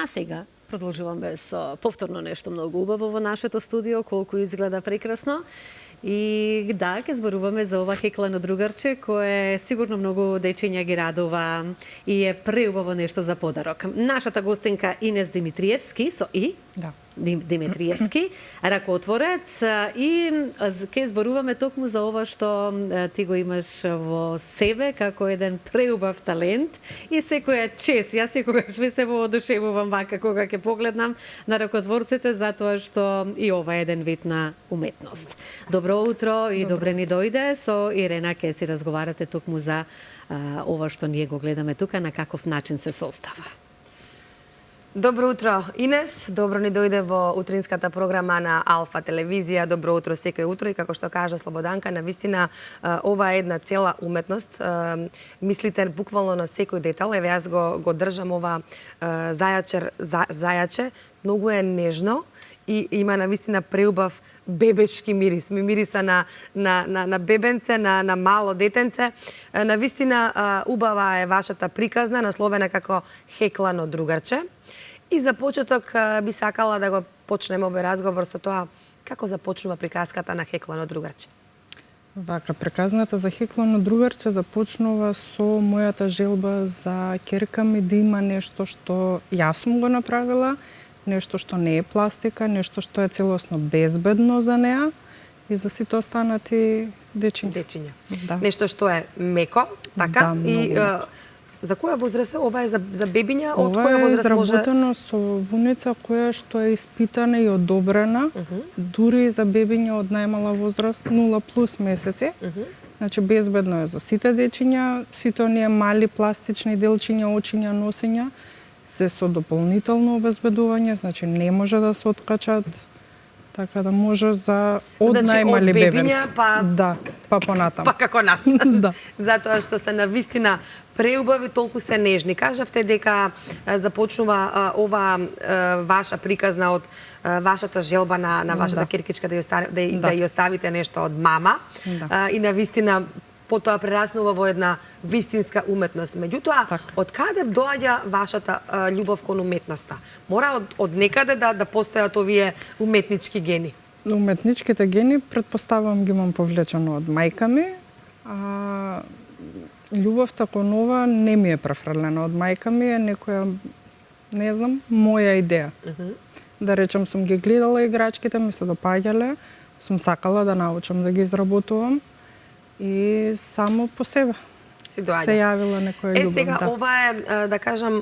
А сега продолжуваме со повторно нешто многу убаво во нашето студио, колку изгледа прекрасно. И да, ќе зборуваме за ова хеклано другарче, кое сигурно многу дечиња ги радува и е преубаво нешто за подарок. Нашата гостинка Инес Димитриевски со И. Да. Димитриевски, ракотворец, и ќе зборуваме токму за ова што ти го имаш во себе како еден преубав талент и секоја чест. Јас секогаш ви се воодушевувам вака кога ќе погледнам на ракотворците, затоа што и ова е еден вид на уметност. Добро утро и добре ни дојде. Со Ирена ќе си разговарате токму за ова што ние го гледаме тука, на каков начин се состава. Добро утро, Инес. Добро ни дојде во утринската програма на Алфа телевизија. Добро утро секој утро и како што кажа Слободанка, навистина ова е една цела уметност. Мислите буквално на секој детал. Еве јас го држам ова зајаче. Многу е нежно и има навистина преубав бебешки мирис. Ми мириса на бебенце, на мало детенце. Навистина убава е вашата приказна, насловена како Хеклано другарче. И за почеток би сакала да го почнеме овој разговор со тоа како започнува приказката на Хеклано другарче. Вака, приказната за Хеклано другарче започнува со мојата желба за ќерка ми да има нешто што јас сум го направила, нешто што не е пластика, нешто што е целосно безбедно за неа и за сите останати дечиња. Да. Нешто што е меко, така? Да, и за која возраст ова е за бебиња? Од која возраст може? Ова е изработено со вуница која што е испитана и одобрена, дури и за бебиња од најмала возраст 0+ месеци. Значи безбедно е за сите дечиња, сите оние мали пластични делчиња, очиња, носиња се со дополнително обезбедување, значи не може да се откачат, така да може за од најмали бебенци. Па понатаму. Па како нас. Да. Затоа што се навистина преубави, толку се нежни. Кажавте дека започнува ова ваша приказна од вашата желба на вашата киркичка да ја оставите нешто од мама. И навистина потоа прераснува во една вистинска уметност. Меѓутоа, од каде доаѓа вашата љубов кон уметноста? Мора од некаде да постојат овие уметнички гени? Уметничките гени, предпоставувам, ги имам повлечено од мајка ми, а љубовта кон ова не ми е префрлена од мајка ми, е некоја, не знам, моја идеја. Да речем, сум ги гледала играчките, ми се допаѓале, сум сакала да научам да ги изработувам, и само по себе се јавила некоја љубов. Сега, ова е, да кажам,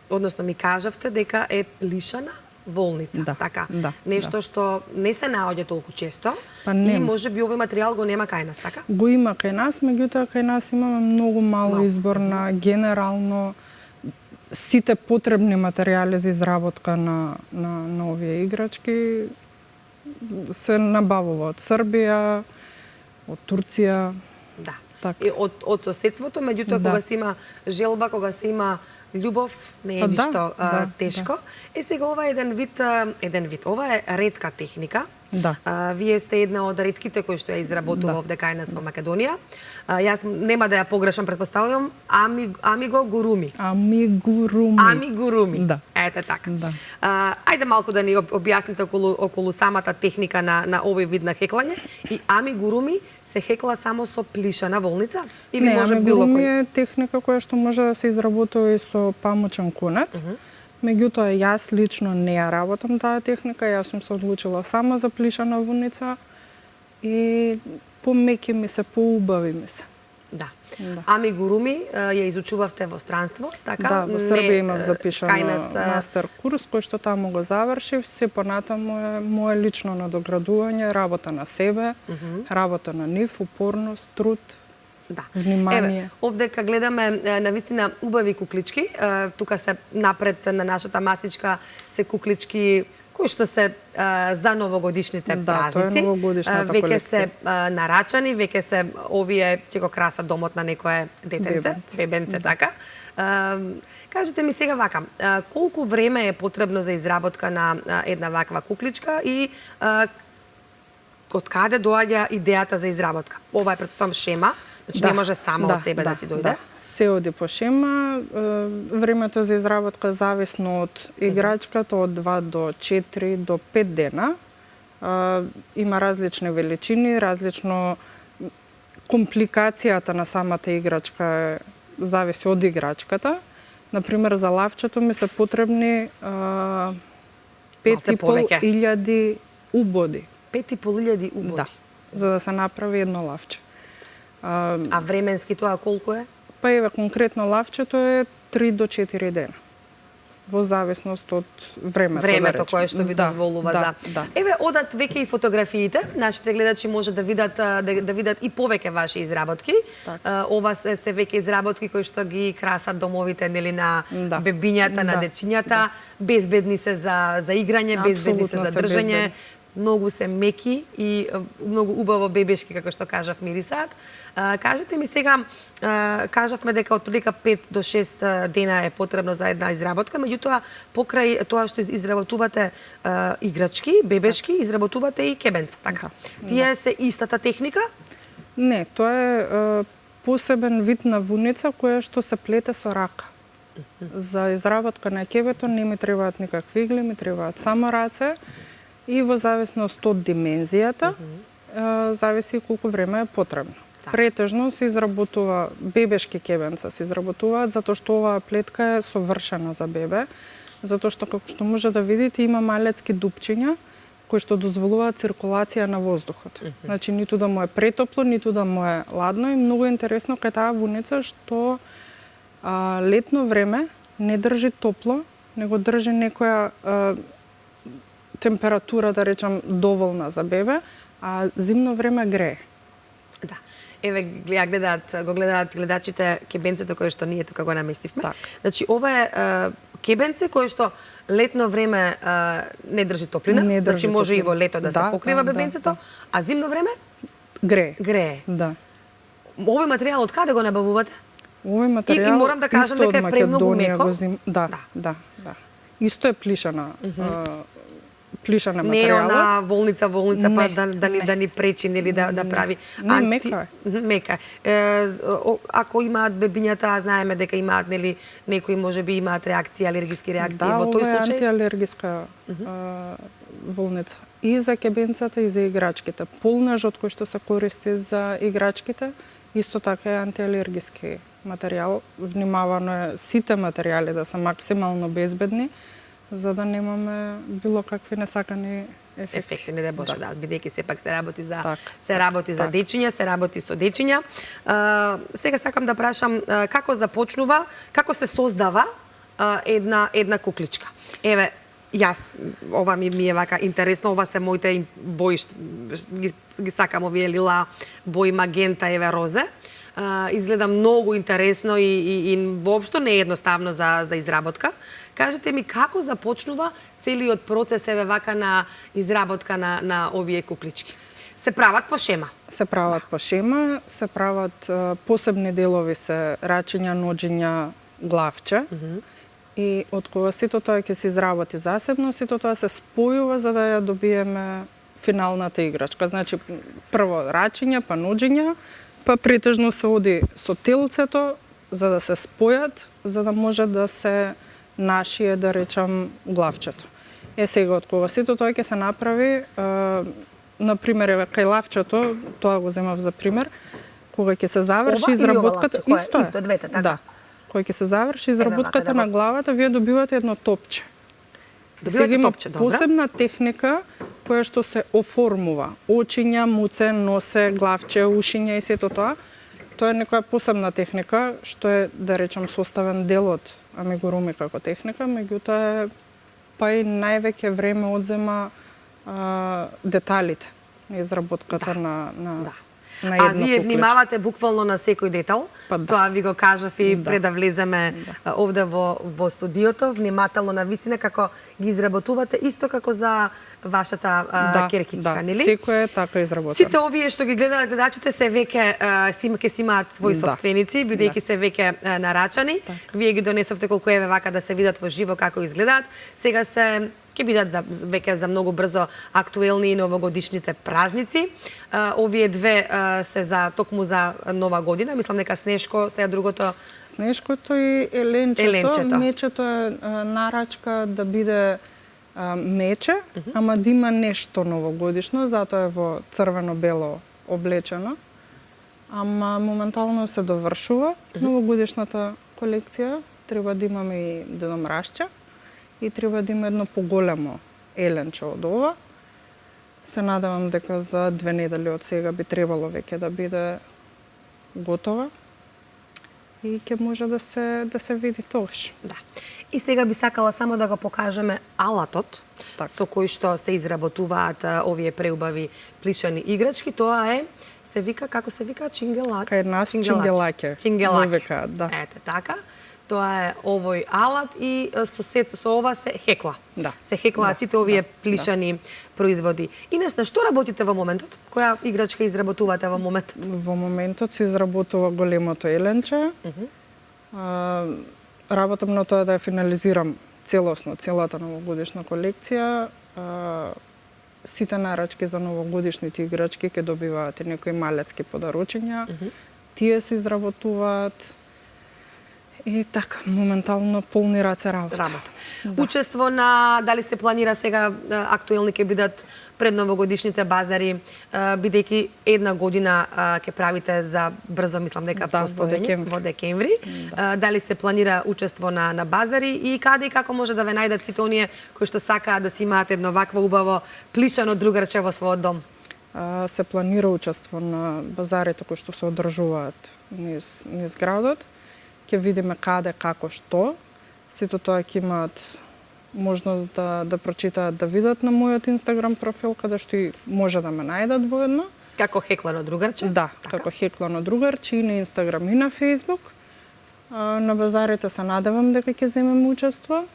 односно ми кажавте дека е плишана волница, така? Нешто што не се наоѓа толку често и може би овој материјал го нема кај нас, така? Го има кај нас, меѓутоа кај нас имаме многу мало избор на генерално сите потребни материјали за изработка на овие играчки се набавува од Србија, од Турција. Да. И од соседството, меѓутоа кога се има желба, кога се има љубов, не е ништо тешко. Сега ова е еден вид, ова е ретка техника. Вие сте една од ретките кои што ја изработува овде кај нас во Македонија. Јас нема да ја погрешам, предпоставувам, амигуруми. Амигуруми. Ете така. Ајде малку да ни објасните околу самата техника на овој вид на хеклање. И амигуруми се хекла само со плишана волница? Или може било кој? Амигуруми е техника која што може да се изработува и со памучен конец. Меѓутоа, јас лично не ја работам таа техника, јас сум се одлучила само за плишана вуница и помеки ми се, поубави ми се. Да. Амигуруми ја изучувавте во странство, така? Да, во Србија имав запишано мастер курс, кој што таму го завршив. Се понатаму е моје лично надоградување, работа на себе, работа на нив, упорност, труд. Внимание. Еве, овдека гледаме навистина убави куклички. Тука се напред на нашата масичка се куклички кои што се за новогодишните празници. Тоа е новогодишната колекција. Веќе се нарачани, веќе се овие ќе го красат домот на некое детенце, бебенце, така. Кажете ми сега вака, колку време е потребно за изработка на една ваква кукличка и од каде доаѓа идејата за изработка? Ова е, претпоставам, шема. Значи не може само од себе да си дојде? Да, се оди по шема. Времето за изработка зависно од играчката од 2 до 4 до 5 дена. Има различни величини, различно компликацијата на самата играчка зависи од играчката. Например, за лавчето ми се потребни 5.500 убоди. 5.500 убоди? Да, за да се направи едно лавче. А временски тоа колку е? Па еве, конкретно лавчето е 3 до 4 дена. Во зависност од времето, времето да кое што ви дозволува за. Еве, одат веќе и фотографиите. Нашите гледачи може да видат и повеќе ваши изработки. Ова се веќе изработки кои што ги красат домовите, нели, на бебињата, на дечињата. Безбедни се за играње, безбедни се за држање. Многу се меки и многу убаво бебешки, како што кажав, мирисаат. Кажете ми сега, кажавме дека отприлика 5 до 6 дена е потребно за една изработка, меѓутоа покрај тоа што изработувате играчки, бебешки, изработувате и кебенца, така? Тие се истата техника? Не, тоа е посебен вид на вуница која што се плете со рака. За изработка на кебето не ми требаат никакви игли, ми требаат само раце. И во зависност од димензијата, зависи колку време е потребно. Претежно се изработува бебешки кебенца, се изработуваат затоа што оваа плетка е совршена за бебе, затоа што, како што може да видите, има малецки дупчиња кои што дозволуваат циркулација на воздухот. Значи, ниту да му е претопло, ниту да му е ладно, и многу интересно кај таа вуница што летно време не држи топло, него држи некоја температура, да речам, доволна за бебе, а зимно време грее. Да. Еве, го гледаат гледачите кебенцето кое што ние тука го наместивме. Так. Значи, ова е кебенце кое што летно време не држи топлина, значи може и во лето да се покрива бебенцето, а зимно време? Грее. Грее. Да. Овој материјал од каде го набавувате? Овој материјал и морам да кажам дека е премногу меко. Да. Исто е плишана. Плишана материјалот. Не е она волница, па да ни пречи, нели да прави. Не, мека е. Мека е. Ако имаат бебињата, знаеме дека имаат, нели, некои можеби имаат реакции, алергиски реакции во тој случај. Да, ова е антиалергиска волница. И за кебенцата, и за играчките. Полнежот кој што се користи за играчките, исто така е антиалергиски материјал. Внимавано е сите материјали да се максимално безбедни, за да немаме било какви несакани ефекти. Не да Боже, да, бидејќи сепак се работи за дечиња, се работи со дечиња. Сега сакам да прашам како започнува, како се создава една кукличка. Еве, јас, ова ми е вака интересно, ова се моите бои, ги сакам овие лила бои, магента, еве, розе. Изгледа многу интересно и воопшто не е едноставно за изработка. Кажете ми како започнува целиот процес, еве вака, на изработка на овие куклички? Се прават по шема? Се прават по шема, се прават посебни делови, се рачиња, ноџиња, главче. И од кога сето тоа ќе се изработи засебно, сето тоа се спојува за да ја добиеме финалната играчка. Значи, прво рачиња, па ноџиња, па претежно се оди со телцето за да се спојат, за да може да се нашие, да речам, главчето. Сега, од кога сето тоа ќе се направи, например, еве, кај лавчето, тоа го земав за пример, кога ќе се заврши изработката, исто двете, така? Да. Кога ќе се заврши изработката на главата, вие добивате едно топче. Сега има посебна техника која што се оформува. Очиња, муце, носе, главче, ушиња и сето тоа. Тоа е некоја посебна техника, што е, да речам, составен дел од амигуруми како техника, меѓутоа е па и највеќе време одзема деталите на изработката на една кукличка. А вие внимавате буквално на секој детал? Тоа ви го кажав и пред да влеземе овде во студиото, внимателно на вистина како ги изработувате, исто како за вашата керкичка, нели? Да, секој е така изработено. Сите овие што ги гледаат гледачите се веќе ќе си имаат своји сопственици, бидејќи се веќе нарачани. Вие ги донесовте колку еве вака да се видат во живо како изгледаат. Сега се ќе бидат веќе за многу брзо актуелни и новогодишните празници. Овие две се за токму за Нова година. Мислам дека Снешко, сега другото... Снешкото и еленчето. Еленчето. Мечето е нарачка да биде мече, ама да има нешто новогодишно, затоа е во црвено-бело облечено. Ама моментално се довршува новогодишната колекција. Треба да имаме и деномрашче и треба да има едно поголемо еленче од ова. Се надевам дека за 2 недели од сега би требало веќе да биде готова и ќе може да се види тогаш. Да. И сега би сакала само да го покажеме алатот со кој што се изработуваат овие преубави плишани играчки. Тоа е, се вика, како се вика? Чингелач. Кај нас чингелаќе. Чингелаќе. Викаат, да. Ете, така. Тоа е овој алат и со ова се хекла. Да. Се хеклаат сите овие плишани производи. Инес, на што работите во моментот? Која играчка изработувате во моментот? Во моментот се изработува големото еленче. Работам на тоа да ја финализирам целосно, целата новогодишна колекција. Сите нарачки за новогодишните играчки ќе добиваат и некои малецки подарочиња. Тие се изработуваат и така, моментално полни раце работа. Да. Учество на, дали се планира сега, актуелни ќе бидат пред новогодишните базари, бидејќи една година ќе правите за брзо, мислам дека постоење, во декември. Да. Дали се планира учество на базари и каде и како може да ве најдат сите оние кои што сакаат да си имаат едно вакво убаво плишано другарче во својот дом? Се планира учество на базарите кои што се одржуваат низ градот. Ќе видиме каде, како, што. Сето тоа ќе имаат можност да прочитаат, да видат на мојот Инстаграм профил, каде што и може да ме најдат воедно. Како Хеклано другарче? Да, така. Како Хеклано другарче и на Инстаграм и на Фејсбук. На базарите се надевам дека ќе земем учество.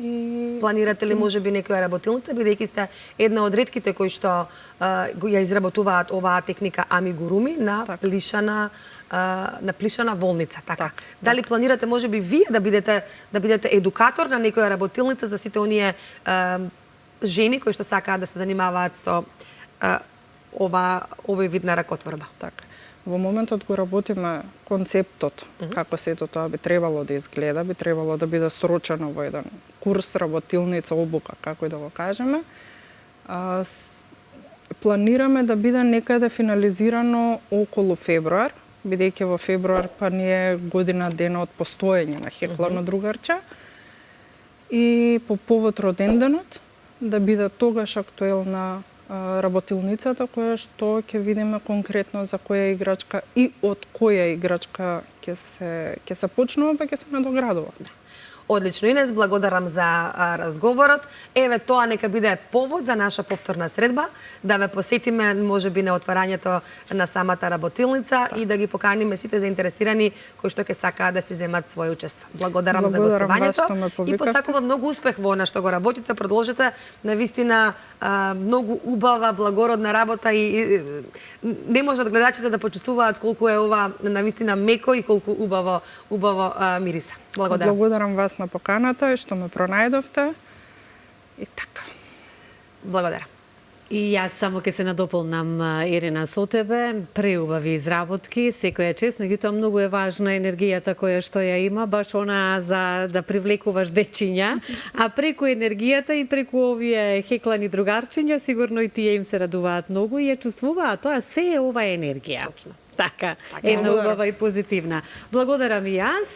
И... Планирате ли можеби некоја работилница, бидејќи сте една од ретките кои што ја изработуваат оваа техника амигуруми на плишана волница, така. Дали планирате можеби вие да бидете едукатор на некоја работилница за сите оние жени кои што сакаат да се занимаваат со овој вид на ракотворба? Така. Во моментот го работиме концептот, како сето тоа би требало да изгледа, би требало да биде срочено во еден курс, работилница, обука, како и да го кажеме. Планираме да биде некаде финализирано околу февруар, бидејќи во февруар па ни е година дена од постоење на Хеклано другарче. И по повод роденденот да биде тогаш актуелна работилницата која што ќе видиме конкретно за која играчка и од која играчка ќе се почнува, па ќе се надоградува. Одлично, Инес, благодарам за разговорот. Еве, тоа нека биде повод за наша повторна средба, да ве посетиме можеби на отварањето на самата работилница и да ги поканиме сите заинтересирани кои што ќе сакаат да си земат своје учество. Благодарам за гостувањето и посакувам многу успех во она што го работите, продолжете навистина многу убава, благородна работа и не можат гледачите да почувствуваат колку е ова навистина меко и колку убаво мириса. Благодарам. Благодарам вас на поканата и што ме пронајдовте. И така. Благодарам. И јас само ќе се надополнам, Ирина, со тебе. Преубави изработки, секоја чест, меѓутоа многу е важна енергијата која што ја има, баш она за да привлекуваш дечиња, а преку енергијата и преку овие хеклани другарчиња, сигурно и тие им се радуваат многу и ја чувствуваат, тоа се е ова енергија. Точно. Така, една убава и позитивна. Благодарам и јас.